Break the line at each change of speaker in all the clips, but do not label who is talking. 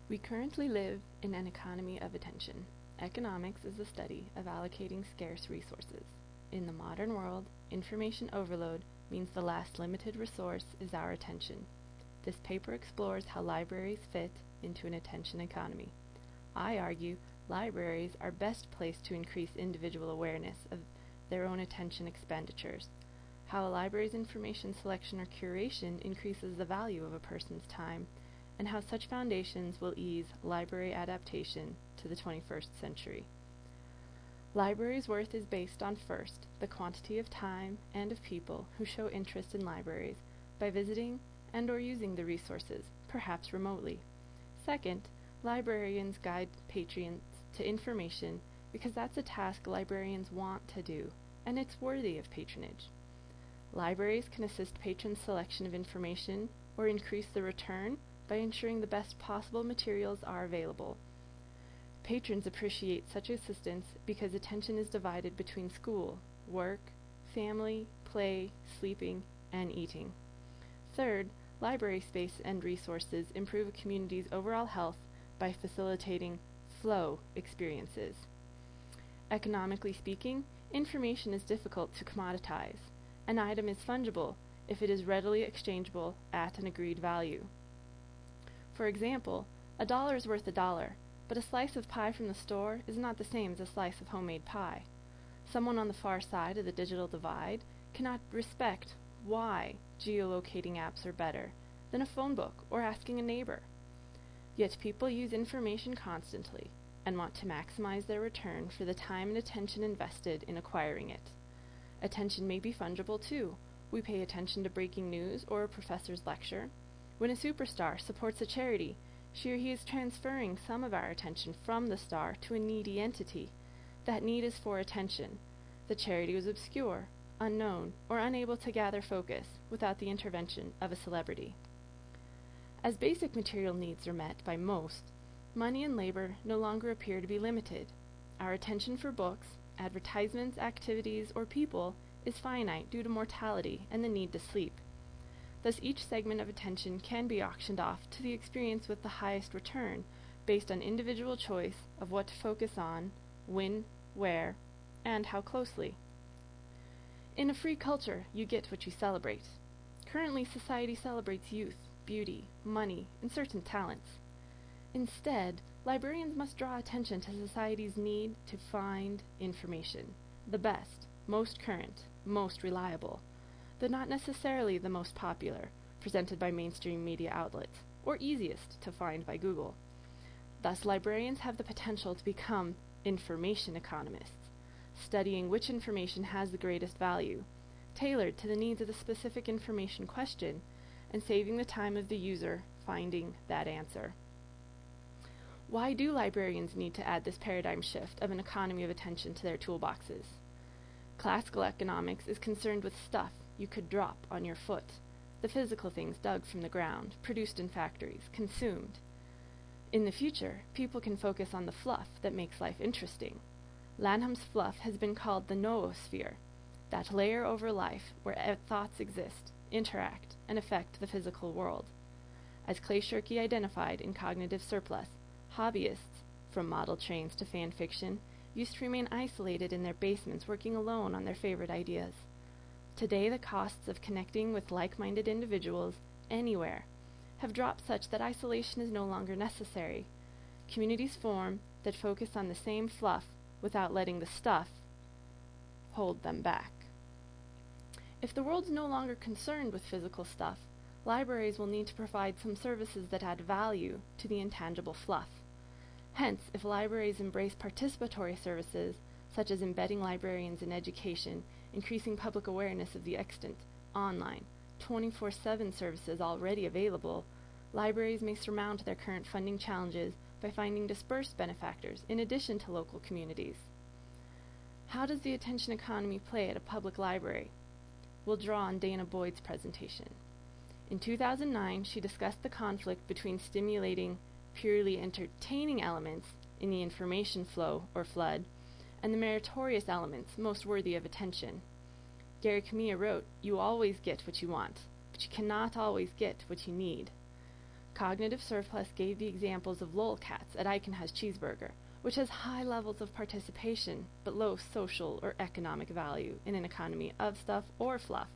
We currently live in an economy of attention. Economics is the study of allocating scarce resources. In the modern world, information overload means the last limited resource is our attention. This paper explores how libraries fit into an attention economy. I argue libraries are best placed to increase individual awareness of their own attention expenditures, how a library's information selection or curation increases the value of a person's time, and how such foundations will ease library adaptation to the 21st century. Libraries' worth is based on, first, the quantity of time and of people who show interest in libraries by visiting and or using the resources, perhaps remotely. Second, librarians guide patrons to information because that's a task librarians want to do, and it's worthy of patronage. Libraries can assist patrons' selection of information or increase the return by ensuring the best possible materials are available. Patrons appreciate such assistance because attention is divided between school, work, family, play, sleeping, and eating. Third, library space and resources improve a community's overall health by facilitating flow experiences. Economically speaking, information is difficult to commoditize. An item is fungible if it is readily exchangeable at an agreed value. For example, $1 is worth $1, but a slice of pie from the store is not the same as a slice of homemade pie. Someone on the far side of the digital divide cannot respect why geolocating apps are better than a phone book or asking a neighbor. Yet people use information constantly and want to maximize their return for the time and attention invested in acquiring it. Attention may be fungible too. We pay attention to breaking news or a professor's lecture. When a superstar supports a charity, she or he is transferring some of our attention from the star to a needy entity. That need is for attention. The charity was obscure, unknown, or unable to gather focus without the intervention of a celebrity. As basic material needs are met by most, money and labor no longer appear to be limited. Our attention for books, advertisements, activities, or people is finite due to mortality and the need to sleep. Thus each segment of attention can be auctioned off to the experience with the highest return based on individual choice of what to focus on, when, where, and how closely. In a free culture, you get what you celebrate. Currently, society celebrates youth, beauty, money, and certain talents. Instead, librarians must draw attention to society's need to find information, the best, most current, most reliable, though not necessarily the most popular, presented by mainstream media outlets, or easiest to find by Google. Thus, librarians have the potential to become information economists, studying which information has the greatest value, tailored to the needs of the specific information question, and saving the time of the user finding that answer. Why do librarians need to add this paradigm shift of an economy of attention to their toolboxes? Classical economics is concerned with stuff you could drop on your foot, the physical things dug from the ground, produced in factories, consumed. In the future, people can focus on the fluff that makes life interesting. Lanham's fluff has been called the noosphere, that layer over life where thoughts exist, interact, and affect the physical world. As Clay Shirky identified in Cognitive Surplus, hobbyists, from model trains to fan fiction, used to remain isolated in their basements working alone on their favorite ideas. Today, the costs of connecting with like-minded individuals anywhere have dropped such that isolation is no longer necessary. Communities form that focus on the same fluff without letting the stuff hold them back. If the world's no longer concerned with physical stuff, libraries will need to provide some services that add value to the intangible fluff. Hence, if libraries embrace participatory services, such as embedding librarians in education, increasing public awareness of the extant, online, 24/7 services already available, libraries may surmount their current funding challenges by finding dispersed benefactors in addition to local communities. How does the attention economy play at a public library? We'll draw on Dana Boyd's presentation. In 2009, she discussed the conflict between stimulating, purely entertaining elements in the information flow or flood and the meritorious elements most worthy of attention. Gary Kamiya wrote, "You always get what you want, but you cannot always get what you need." Cognitive Surplus gave the examples of lolcats at I Can Has Cheeseburger, which has high levels of participation but low social or economic value in an economy of stuff or fluff,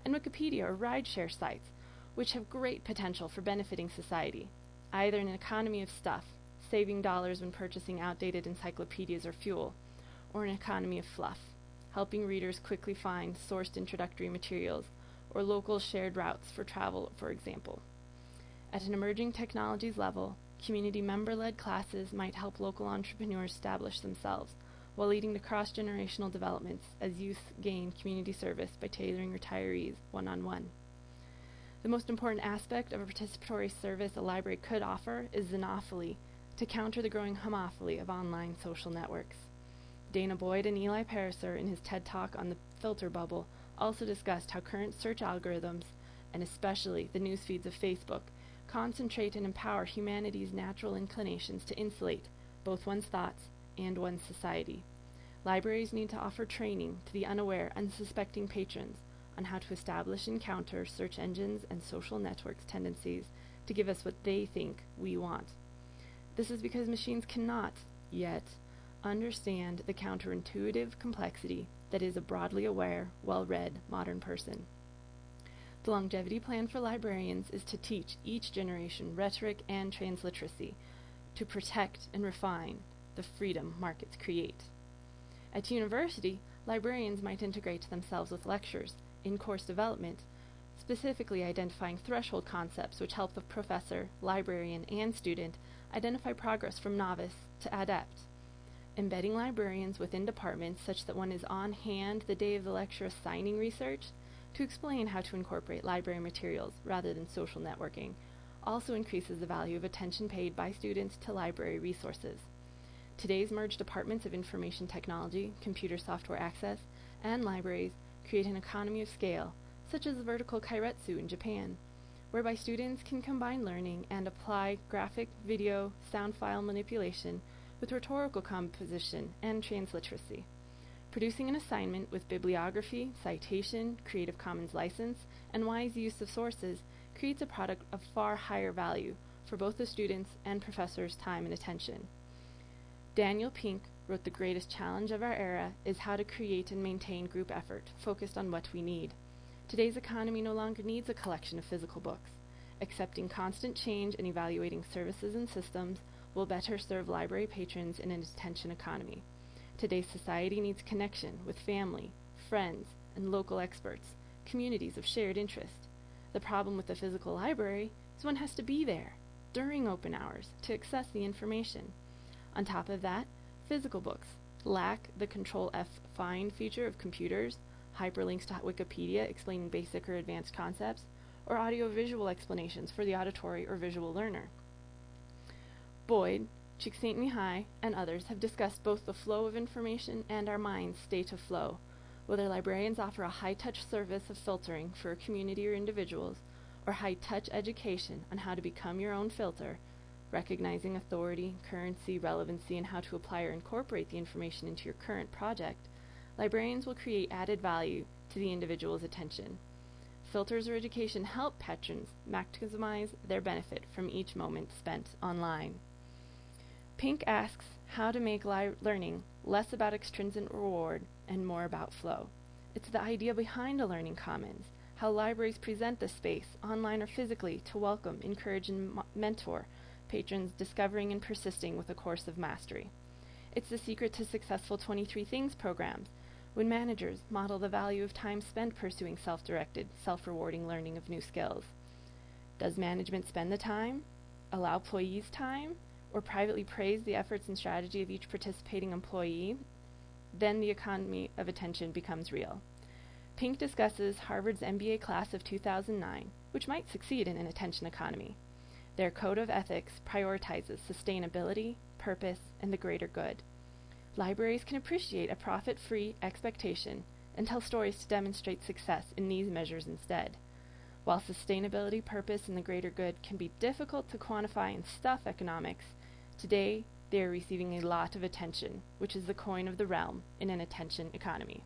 and Wikipedia or rideshare sites, which have great potential for benefiting society, either in an economy of stuff, saving dollars when purchasing outdated encyclopedias or fuel, or an economy of fluff, helping readers quickly find sourced introductory materials or local shared routes for travel, for example. At an emerging technologies level, community member-led classes might help local entrepreneurs establish themselves, while leading to cross-generational developments as youth gain community service by tailoring retirees one-on-one. The most important aspect of a participatory service a library could offer is xenophily, to counter the growing homophily of online social networks. Dana Boyd and Eli Pariser, in his TED Talk on the filter bubble, also discussed how current search algorithms, and especially the news feeds of Facebook, concentrate and empower humanity's natural inclinations to insulate both one's thoughts and one's society. Libraries need to offer training to the unaware, unsuspecting patrons on how to establish and counter search engines and social networks' tendencies to give us what they think we want. This is because machines cannot, yet, understand the counterintuitive complexity that is a broadly aware, well-read modern person. The longevity plan for librarians is to teach each generation rhetoric and transliteracy, to protect and refine the freedom markets create. At university, librarians might integrate themselves with lectures, in-course development, specifically identifying threshold concepts which help the professor, librarian, and student identify progress from novice to adept. Embedding librarians within departments such that one is on hand the day of the lecture assigning research to explain how to incorporate library materials rather than social networking also increases the value of attention paid by students to library resources. Today's merged departments of information technology, computer software access, and libraries create an economy of scale, such as the vertical kairetsu in Japan, whereby students can combine learning and apply graphic, video, sound file manipulation with rhetorical composition and transliteracy. Producing an assignment with bibliography, citation, Creative Commons license, and wise use of sources creates a product of far higher value for both the students' and professors' time and attention. Daniel Pink wrote, "The greatest challenge of our era is how to create and maintain group effort focused on what we need. Today's economy no longer needs a collection of physical books. Accepting constant change and evaluating services and systems will better serve library patrons in an attention economy. Today's society needs connection with family, friends, and local experts, communities of shared interest. The problem with the physical library is one has to be there during open hours to access the information. On top of that, physical books lack the Control-F-Find feature of computers, hyperlinks to Wikipedia explaining basic or advanced concepts, or audio-visual explanations for the auditory or visual learner." Boyd, Csikszentmihalyi, and others have discussed both the flow of information and our mind's state of flow. Whether librarians offer a high-touch service of filtering for a community or individuals, or high-touch education on how to become your own filter, recognizing authority, currency, relevancy, and how to apply or incorporate the information into your current project, librarians will create added value to the individual's attention. Filters or education help patrons maximize their benefit from each moment spent online. Pink asks how to make learning less about extrinsic reward and more about flow. It's the idea behind a learning commons, how libraries present the space, online or physically, to welcome, encourage, and mentor patrons discovering and persisting with a course of mastery. It's the secret to successful 23 Things programs, when managers model the value of time spent pursuing self-directed, self-rewarding learning of new skills. Does management spend the time, allow employees time, or privately praise the efforts and strategy of each participating employee? Then the economy of attention becomes real. Pink discusses Harvard's MBA class of 2009, which might succeed in an attention economy. Their code of ethics prioritizes sustainability, purpose, and the greater good. Libraries can appreciate a profit-free expectation and tell stories to demonstrate success in these measures instead. While sustainability, purpose, and the greater good can be difficult to quantify in stuff economics, today they are receiving a lot of attention, which is the coin of the realm in an attention economy.